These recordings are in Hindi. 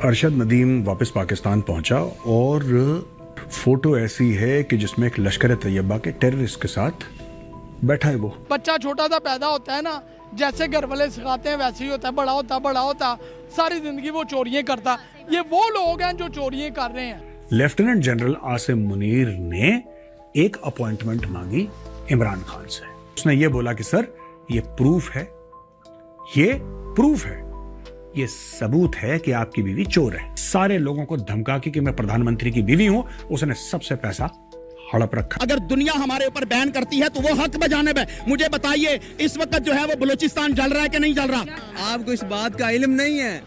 अरशद नदीम वापस पाकिस्तान पहुंचा और फोटो ऐसी है कि जिसमें एक लश्कर तैयबा के टेररिस्ट के साथ बैठा है। वो बच्चा छोटा सा पैदा होता है ना, जैसे घर वाले सिखाते हैं वैसे ही होता है, बड़ा होता सारी जिंदगी वो चोरियां करता। ये वो लोग हैं जो चोरियां कर रहे हैं। लेफ्टिनेंट जनरल आसिम मुनीर ने एक अपॉइंटमेंट मांगी इमरान खान से। उसने ये बोला कि सर ये प्रूफ है, ये सबूत है कि आपकी बीवी चोर है। सारे लोगों को धमका के कि मैं प्रधानमंत्री की बीवी हूं, उसने सबसे पैसा हड़प रखा। अगर दुनिया हमारे ऊपर बैन करती है तो वो हक बजानिब है। मुझे बताइए इस वक्त जो है वो बलूचिस्तान जल रहा है कि नहीं जल रहा? आपको इस बात का इल्म नहीं है,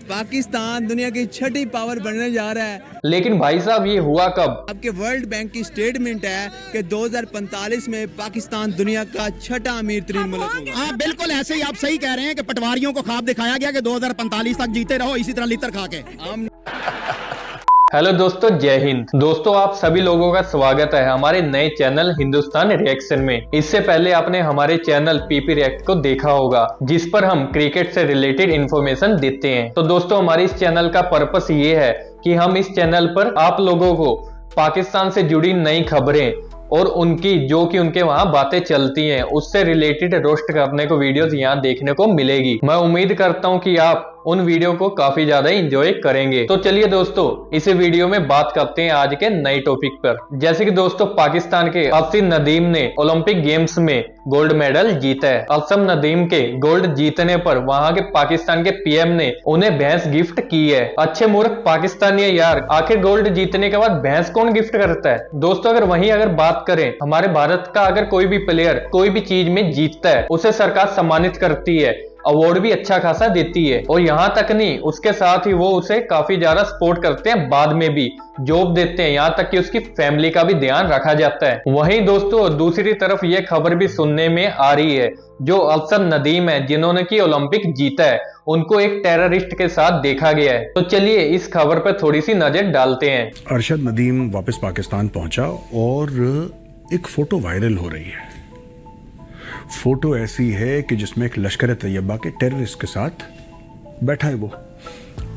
पाकिस्तान दुनिया की छठी पावर बनने जा रहा है। लेकिन भाई साहब ये हुआ कब? आपके वर्ल्ड बैंक की स्टेटमेंट है कि 2045 में पाकिस्तान दुनिया का छठा अमीर तरीन मुल्क होगा। हाँ बिल्कुल ऐसे ही आप सही कह रहे हैं कि पटवारियों को ख्वाब दिखाया गया कि 2045 तक जीते रहो इसी तरह लितर खा के। हेलो दोस्तों, जय हिंद। दोस्तों आप सभी लोगों का स्वागत है हमारे नए चैनल हिंदुस्तान रिएक्शन में। इससे पहले आपने हमारे चैनल पीपी रिएक्ट को देखा होगा, जिस पर हम क्रिकेट से रिलेटेड इंफॉर्मेशन देते हैं। तो दोस्तों हमारे इस चैनल का पर्पस ये है कि हम इस चैनल पर आप लोगों को पाकिस्तान से जुड़ी नई खबरें और उनकी जो कि उनके वहां बातें चलती हैं उससे रिलेटेड रोस्ट करने को वीडियोस यहाँ देखने को मिलेगी। मैं उम्मीद करता हूँ कि आप उन वीडियो को काफी ज्यादा एंजॉय करेंगे। तो चलिए दोस्तों इस वीडियो में बात करते हैं आज के नए टॉपिक पर। जैसे कि दोस्तों पाकिस्तान के अरशद नदीम ने ओलंपिक गेम्स में गोल्ड मेडल जीता है। अरशद नदीम के गोल्ड जीतने पर वहां के पाकिस्तान के पीएम ने उन्हें भैंस गिफ्ट की है। अच्छे मूर्ख पाकिस्तानी है यार, आखिर गोल्ड जीतने के बाद भैंस कौन गिफ्ट करता है? दोस्तों अगर बात करें हमारे भारत का, अगर कोई भी प्लेयर कोई भी चीज में जीतता है उसे सरकार सम्मानित करती है, अवार्ड भी अच्छा खासा देती है। और यहाँ तक नहीं, उसके साथ ही वो उसे काफी ज्यादा सपोर्ट करते हैं, बाद में भी जॉब देते हैं, यहाँ तक कि उसकी फैमिली का भी ध्यान रखा जाता है। वहीं दोस्तों दूसरी तरफ ये खबर भी सुनने में आ रही है, जो अरशद नदीम है जिन्होंने की ओलंपिक जीता है उनको एक टेररिस्ट के साथ देखा गया है। तो चलिए इस खबर पर थोड़ी सी नजर डालते हैं। अरशद नदीम वापस पाकिस्तान पहुंचा और एक फोटो वायरल हो रही है। फोटो ऐसी है कि जिसमें एक लश्कर तैयबा के टेररिस्ट के साथ बैठा है वो,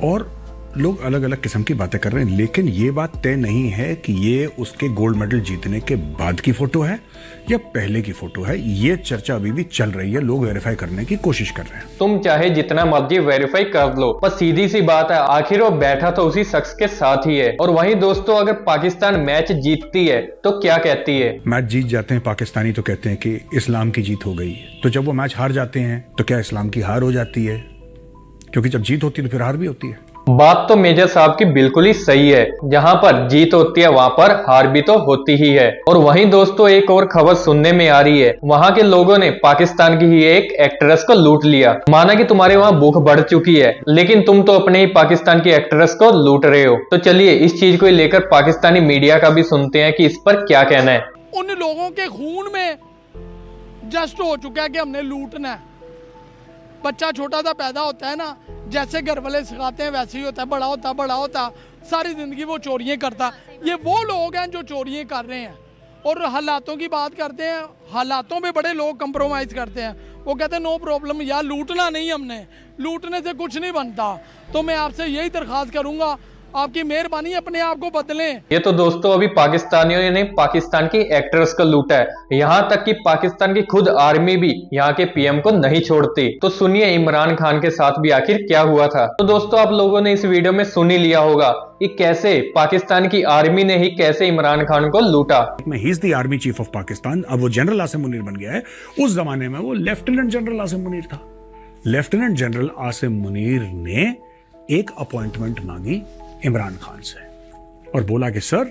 और लोग अलग अलग किस्म की बातें कर रहे हैं। लेकिन ये बात तय नहीं है कि ये उसके गोल्ड मेडल जीतने के बाद की फोटो है या पहले की फोटो है। ये चर्चा अभी भी चल रही है, लोग वेरीफाई करने की कोशिश कर रहे हैं। तुम चाहे जितना मर्जी वेरीफाई कर लो, पर सीधी सी बात है आखिर वो बैठा तो उसी शख्स के साथ ही है। और वहीं दोस्तों अगर पाकिस्तान मैच जीतती है तो क्या कहती है? मैच जीत जाते हैं पाकिस्तानी तो कहते हैं कि इस्लाम की जीत हो गई। तो जब वो मैच हार जाते हैं तो क्या इस्लाम की हार हो जाती है? क्योंकि जब जीत होती है तो फिर हार भी होती है। बात तो मेजर साहब की बिल्कुल ही सही है, जहां पर जीत होती है वहां पर हार भी तो होती ही है। और वहीं दोस्तों एक और खबर सुनने में आ रही है, वहां के लोगों ने पाकिस्तान की ही एक एक्ट्रेस को लूट लिया। माना कि तुम्हारे वहां भूख बढ़ चुकी है, लेकिन तुम तो अपने ही पाकिस्तान की एक्ट्रेस को लूट रहे हो। तो चलिए इस चीज को लेकर पाकिस्तानी मीडिया का भी सुनते हैं कि इस पर क्या कहना है। उन लोगों के खून में जस्ट हो चुका है कि हमने लूटना है। बच्चा छोटा सा पैदा होता है ना, जैसे घर वाले सिखाते हैं वैसे ही होता है, बड़ा होता सारी जिंदगी वो चोरियां करता। ये वो लोग हैं जो चोरियां कर रहे हैं। और हालातों की बात करते हैं, हालातों में बड़े लोग कंप्रोमाइज करते हैं। वो कहते हैं नो प्रॉब्लम यार, लूटना नहीं, हमने लूटने से कुछ नहीं बनता। तो मैं आपसे यही दरख्वास्त करूंगा, आपकी मेहरबानी अपने आप को बदलें। ये तो दोस्तों अभी पाकिस्तानियों ने पाकिस्तान की एक्ट्रेस को लूटा है, यहाँ तक कि पाकिस्तान की खुद आर्मी भी यहाँ के पीएम को नहीं छोड़ती। तो सुनिए इमरान खान के साथ भी आखिर क्या हुआ था। तो दोस्तों आप लोगों ने इस वीडियो में सुन ही लिया होगा कि कैसे पाकिस्तान की आर्मी ने ही कैसे इमरान खान को लूटा। He is the army chief of Pakistan, अब वो जनरल आसिम मुनीर बन गया है। उस जमाने में वो लेफ्टिनेंट जनरल आसिम मुनीर था। लेफ्टिनेंट जनरल आसिम मुनीर ने एक अपॉइंटमेंट मांगी इमरान खान से और बोला कि सर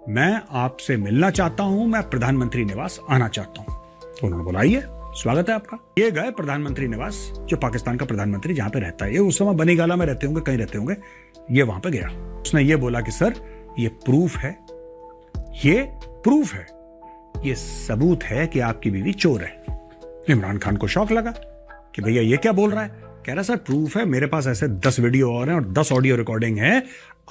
मैं आपसे मिलना चाहता हूं, मैं प्रधानमंत्री निवास आना चाहता हूं। तो उन्होंने बोला आइए, स्वागत है आपका। ये गए प्रधानमंत्री निवास, जो पाकिस्तान का प्रधानमंत्री जहां पे रहता है, ये उस समय बनीगाला में रहते होंगे, कहीं रहते होंगे, ये वहां पे गया। उसने ये बोला कि सर ये प्रूफ है, ये सबूत है कि आपकी बीवी चोर है। इमरान खान को शौक लगा कि भैया ये क्या बोल रहा है। कह रहा सर प्रूफ है, मेरे पास ऐसे 10 वीडियो और हैं और 10 ऑडियो रिकॉर्डिंग है।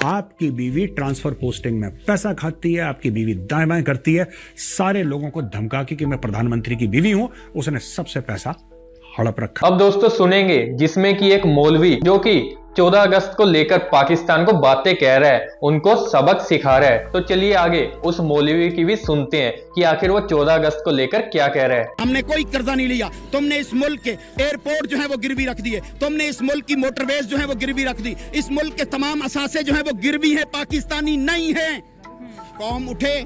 आपकी बीवी ट्रांसफर पोस्टिंग में पैसा खाती है, आपकी बीवी दाएं बाएं करती है, सारे लोगों को धमका के कि मैं प्रधानमंत्री की बीवी हूं, उसने सबसे पैसा हड़प रखा। अब दोस्तों सुनेंगे जिसमें कि एक मौलवी जो कि 14 अगस्त को लेकर पाकिस्तान को बातें कह रहा है, उनको सबक सिखा रहा है। तो चलिए आगे उस मौलवी की भी सुनते हैं कि आखिर वो 14 अगस्त को लेकर क्या कह रहा है। हमने कोई कर्जा नहीं लिया, तुमने इस मुल्क के एयरपोर्ट जो है वो गिरवी रख दिए, तुमने इस मुल्क की मोटरवेज जो है वो गिरवी रख दी, इस मुल्क के तमाम असासे जो है वो गिरवी है, पाकिस्तानी नहीं है। कौम उठे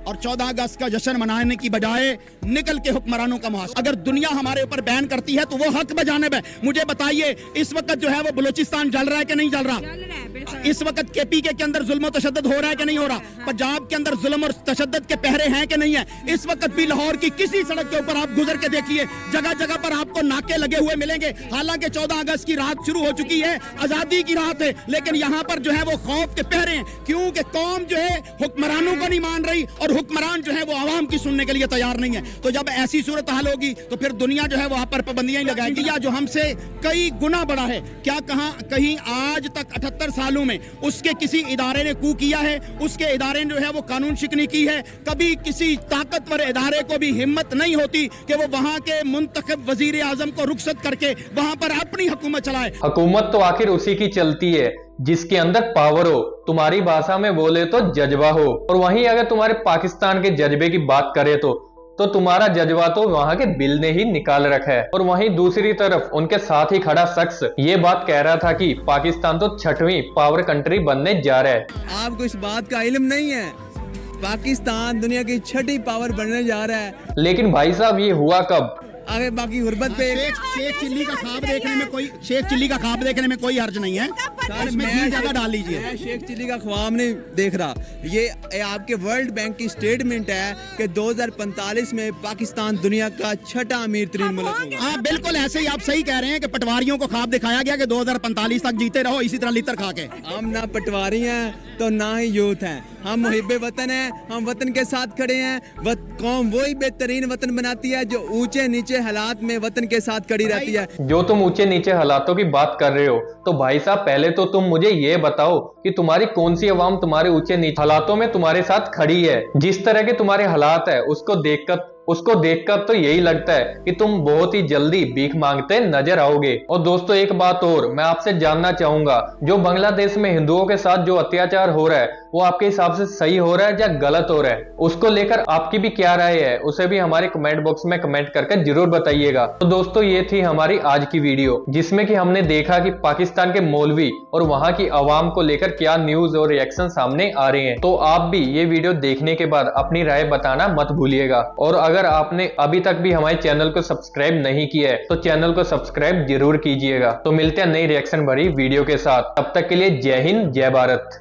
और 14 अगस्त का जश्न मनाने की बजाय निकल के हुक्मरानों का मुहासरा। अगर दुनिया हमारे ऊपर बैन करती है तो वो हक बजानिब है। मुझे बताइए इस वक्त जो है वो बलूचिस्तान जल रहा है कि नहीं जल रहा? इस वक्त केपीके के अंदर जुल्म और तशद्दुद हो रहा है कि नहीं हो रहा? पंजाब के अंदर जुल्म और तशद्दुद के पहरे हैं कि नहीं है? इस वक्त भी लाहौर की किसी सड़क के ऊपर आप गुजर के देखिए, जगह जगह पर आपको नाके लगे हुए मिलेंगे। हालांकि 14 अगस्त की रात शुरू हो चुकी है, आजादी की रात है, लेकिन यहाँ पर जो है वो खौफ के पहरे हैं, क्योंकि कौम जो है हुक्मरानों को नहीं मान रही और हुक्मरान जो है वो आवाम की सुनने के लिए तैयार नहीं है। तो जब ऐसी सूरत हाल होगी तो फिर दुनिया जो है वहां पर पाबंदियां ही लगाएगी, या जो हमसे कई गुना बड़ा है। क्या कहीं आज तक 78 सालों में उसके किसी इदारे ने कू किया है? उसके इदारे ने जो है वो कानून शिकनी की है? कभी किसी ताकतवर इदारे को भी हिम्मत नहीं होती कि वो वहां के मुंतखब वजीर आजम को रुखसत करके वहां पर अपनी हुकूमत चलाए। हुकूमत तो आखिर उसी की चलती है जिसके अंदर पावर हो, तुम्हारी भाषा में बोले तो जज्बा हो। और वहीं अगर तुम्हारे पाकिस्तान के जज्बे की बात करें तो तुम्हारा जज्बा तो वहां के बिल ने ही निकाल रखा है। और वहीं दूसरी तरफ उनके साथ ही खड़ा शख्स ये बात कह रहा था कि पाकिस्तान तो 6वीं पावर कंट्री बनने जा रहा है। आपको इस बात का इल्म नहीं है? पाकिस्तान दुनिया की 6ठी पावर बनने जा रहा है। लेकिन भाई साहब ये हुआ कब? आगे बाकी गुर्बत पे शेख चिल्ली का ख्वाब देखने में कोई हर्ज नहीं है। इसमें घी ज्यादा डाल लीजिए। मैं शेख चिल्ली का ख्वाब नहीं देख रहा, ये आपके वर्ल्ड बैंक की स्टेटमेंट है कि 2045 में पाकिस्तान दुनिया का 6ठा अमीर तरीन मुल्क होगा। हाँ बिल्कुल ऐसे ही आप सही कह रहे हैं कि पटवारियों को ख्वाब दिखाया गया कि 2045 तक जीते रहो इसी तरह लितर खा के। हम ना पटवारी हैं तो ना ही यूथ हैं, हम मुहिब्बे वतन हैं, हम वतन के साथ खड़े हैं। कौम वही बेहतरीन वतन बनाती है जो ऊंचे नीचे हालात में वतन के साथ खड़ी रहती है। जो तुम ऊंचे नीचे हालातों की बात कर रहे हो, तो भाई साहब पहले तो तुम मुझे ये बताओ कि तुम्हारी कौन सी अवाम तुम्हारे ऊंचे नीचे हालातों में तुम्हारे साथ खड़ी है। जिस तरह के तुम्हारे हालात है उसको देखकर तो यही लगता है कि तुम बहुत ही जल्दी भीख मांगते नजर आओगे। और दोस्तों एक बात और मैं आपसे जानना चाहूंगा, जो बांग्लादेश में हिंदुओं के साथ जो अत्याचार हो रहा है वो आपके हिसाब से सही हो रहा है या गलत हो रहा है? उसको लेकर आपकी भी क्या राय है उसे भी हमारे कमेंट बॉक्स में कमेंट करके जरूर बताइएगा। तो दोस्तों ये थी हमारी आज की वीडियो, जिसमें कि हमने देखा कि पाकिस्तान के मौलवी और वहां की आवाम को लेकर क्या न्यूज और रिएक्शन सामने आ रहे हैं। तो आप भी ये वीडियो देखने के बाद अपनी राय बताना मत भूलिएगा। और अगर आपने अभी तक भी हमारे चैनल को सब्सक्राइब नहीं किया है तो चैनल को सब्सक्राइब जरूर कीजिएगा। तो मिलते हैं नई रिएक्शन भरी वीडियो के साथ, तब तक के लिए जय हिंद जय भारत।